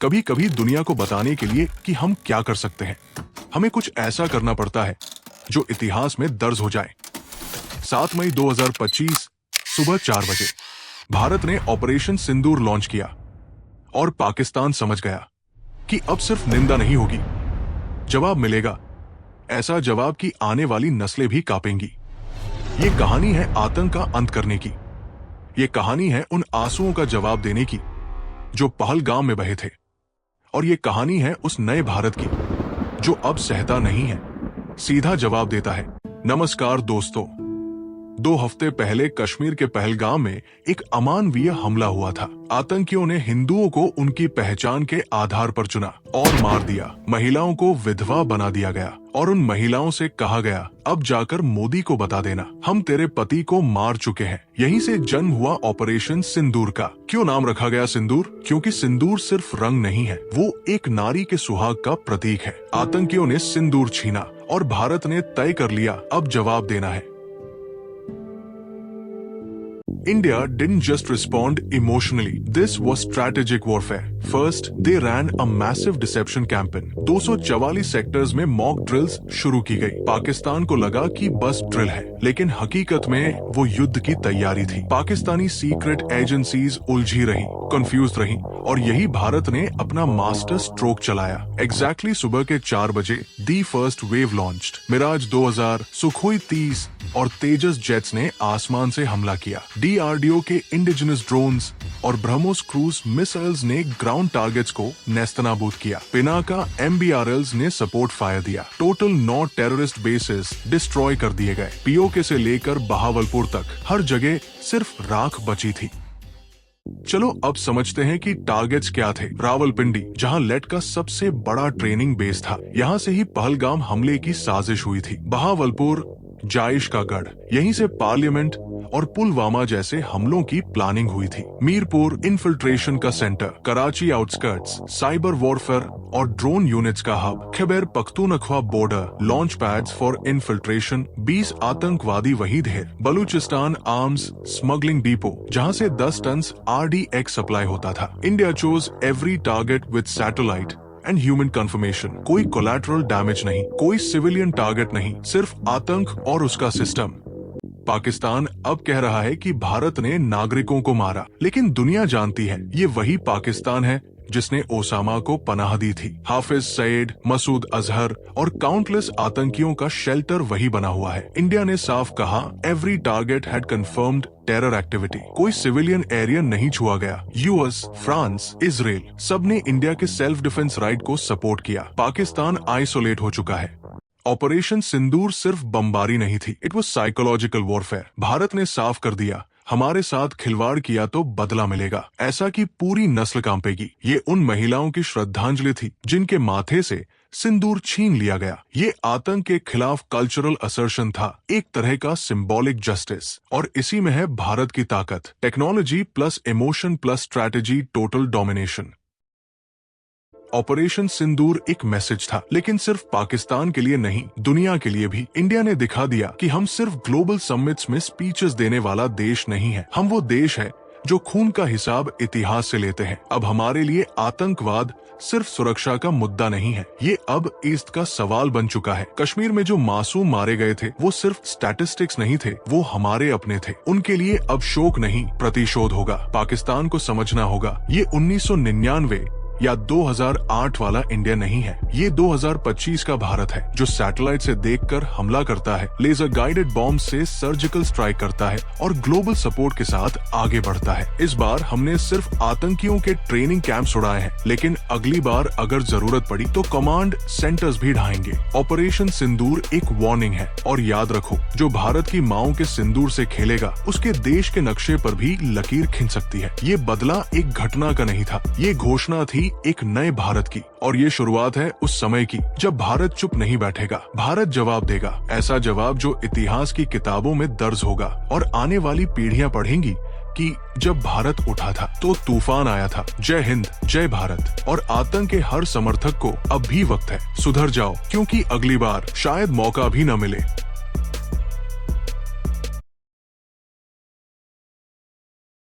कभी कभी दुनिया को बताने के लिए कि हम क्या कर सकते हैं, हमें कुछ ऐसा करना पड़ता है जो इतिहास में दर्ज हो जाए। 7 मई 2025 सुबह 4 बजे भारत ने ऑपरेशन सिंदूर लॉन्च किया और पाकिस्तान समझ गया कि अब सिर्फ निंदा नहीं होगी, जवाब मिलेगा। ऐसा जवाब कि आने वाली नस्लें भी कांपेंगी। ये कहानी है आतंक का अंत करने की। ये कहानी है उन आंसुओं का जवाब देने की जो पहलगाम में बहे थे। और ये कहानी है उस नए भारत की जो अब सहता नहीं है, सीधा जवाब देता है। नमस्कार दोस्तों, 2 हफ्ते पहले कश्मीर के पहलगाम में एक अमानवीय हमला हुआ था। आतंकियों ने हिंदुओं को उनकी पहचान के आधार पर चुना और मार दिया। महिलाओं को विधवा बना दिया गया और उन महिलाओं से कहा गया, अब जाकर मोदी को बता देना हम तेरे पति को मार चुके हैं। यहीं से जन्म हुआ ऑपरेशन सिंदूर का। क्यों नाम रखा गया सिंदूर? क्योंकि सिंदूर सिर्फ रंग नहीं है, वो एक नारी के सुहाग का प्रतीक है। आतंकियों ने सिंदूर छीना और भारत ने तय कर लिया अब जवाब देना है। India didn't just respond emotionally. This was strategic warfare. First, they ran a massive deception campaign. 244 sectors में मॉक ड्रिल्स शुरू की गई। पाकिस्तान को लगा कि बस ड्रिल है, लेकिन हकीकत में वो युद्ध की तैयारी थी। पाकिस्तानी सीक्रेट एजेंसीज उलझी रही, कंफ्यूज रही, और यही भारत ने अपना मास्टर स्ट्रोक चलाया। एग्जैक्टली सुबह के 4 बजे the first wave launched. Mirage 2000, Sukhoi 30 और तेजस जेट्स ने आसमान से हमला किया। DRDO के इंडिजिनस ड्रोन्स और ब्रह्मोस क्रूज मिसाइल्स ने ग्राउंड टारगेट्स को नेस्तनाबूद किया। पिनाका MBRLs ने सपोर्ट फायर दिया। टोटल 9 टेररिस्ट बेसेस डिस्ट्रॉय कर दिए गए। POK से लेकर बहावलपुर तक हर जगह सिर्फ राख बची थी। चलो अब समझते हैं कि टारगेट्स क्या थे। रावलपिंडी, जहां लेट का सबसे बड़ा ट्रेनिंग बेस था, यहां से ही पहलगाम हमले की साजिश हुई थी। बहावलपुर जायश का गढ़, यहीं से पार्लियामेंट और पुलवामा जैसे हमलों की प्लानिंग हुई थी। मीरपुर इन्फिल्ट्रेशन का centre, Karachi outskirts cyber warfare और ड्रोन यूनिट्स का hub, Khyber Pakhtunkhwa border launch pads for infiltration, 20 आतंकवादी वही ढेर। बलूचिस्तान आर्म्स स्मगलिंग डिपो, जहां से 10 टन RDX सप्लाई होता था। India chose every target with satellite and human confirmation. कोई कोलैटरल डैमेज नहीं, कोई सिविलियन टारगेट नहीं, सिर्फ आतंक और उसका सिस्टम। पाकिस्तान अब कह रहा है कि भारत ने नागरिकों को मारा, लेकिन दुनिया जानती है ये वही पाकिस्तान है जिसने ओसामा को पनाह दी थी। हाफिज सईद, मसूद अजहर और काउंटलेस आतंकियों का शेल्टर वही बना हुआ है। इंडिया ने साफ कहा, every target had confirmed terror activity. कोई सिविलियन एरिया नहीं छुआ गया। US, फ्रांस, इजराइल सबने इंडिया के सेल्फ डिफेंस राइट को सपोर्ट किया। पाकिस्तान आइसोलेट हो चुका है। ऑपरेशन सिंदूर सिर्फ बमबारी नहीं थी, it was psychological warfare. Bharat ने साफ कर दिया, हमारे साथ खिलवाड़ किया तो बदला मिलेगा। ऐसा कि पूरी नस्ल कांपेगी। ये उन महिलाओं की श्रद्धांजलि थी जिनके माथे से सिंदूर छीन लिया गया। ये आतंक के खिलाफ कल्चरल असर्शन था, एक तरह का सिंबॉलिक जस्टिस। और इसी में है भारत की ताकत। Technology plus emotion plus strategy, total domination. Operation Sindoor एक मैसेज था, लेकिन सिर्फ पाकिस्तान के लिए नहीं, दुनिया के लिए भी। इंडिया ने दिखा दिया कि हम सिर्फ ग्लोबल समिट्स में स्पीचेस देने वाला देश नहीं है, हम वो देश है जो खून का हिसाब इतिहास से लेते हैं। अब हमारे लिए आतंकवाद सिर्फ सुरक्षा का मुद्दा नहीं है, ये अब ईस्ट का सवाल बन चुका है। कश्मीर में जो मासूम मारे गए थे वो सिर्फ स्टैटिस्टिक्स नहीं थे, वो हमारे अपने थे। उनके लिए अब शोक नहीं, प्रतिशोध होगा। पाकिस्तान को समझना होगा, ये 1999 या 2008 वाला इंडिया नहीं है, ये 2025 का भारत है जो सैटेलाइट से देखकर हमला करता है, लेजर गाइडेड बॉम्ब से सर्जिकल स्ट्राइक करता है और ग्लोबल सपोर्ट के साथ आगे बढ़ता है। इस बार हमने सिर्फ आतंकियों के ट्रेनिंग कैंप्स उड़ाए हैं, लेकिन अगली बार अगर जरूरत पड़ी तो कमांड सेंटर्स भी ढाएंगे। ऑपरेशन सिंदूर एक वार्निंग है, और याद रखो, जो भारत की माओं के सिंदूर से खेलेगा उसके देश के नक्शे पर भी लकीर खिंच सकती है। ये बदला एक घटना का नहीं था, ये घोषणा थी एक नए भारत की। और ये शुरुआत है उस समय की जब भारत चुप नहीं बैठेगा, भारत जवाब देगा। ऐसा जवाब जो इतिहास की किताबों में दर्ज होगा और आने वाली पीढ़ियां पढ़ेंगी कि जब भारत उठा था तो तूफान आया था। जय हिंद, जय भारत। और आतंक के हर समर्थक को अब भी वक्त है, सुधर जाओ, क्योंकि अगली बार शायद मौका भी न मिले।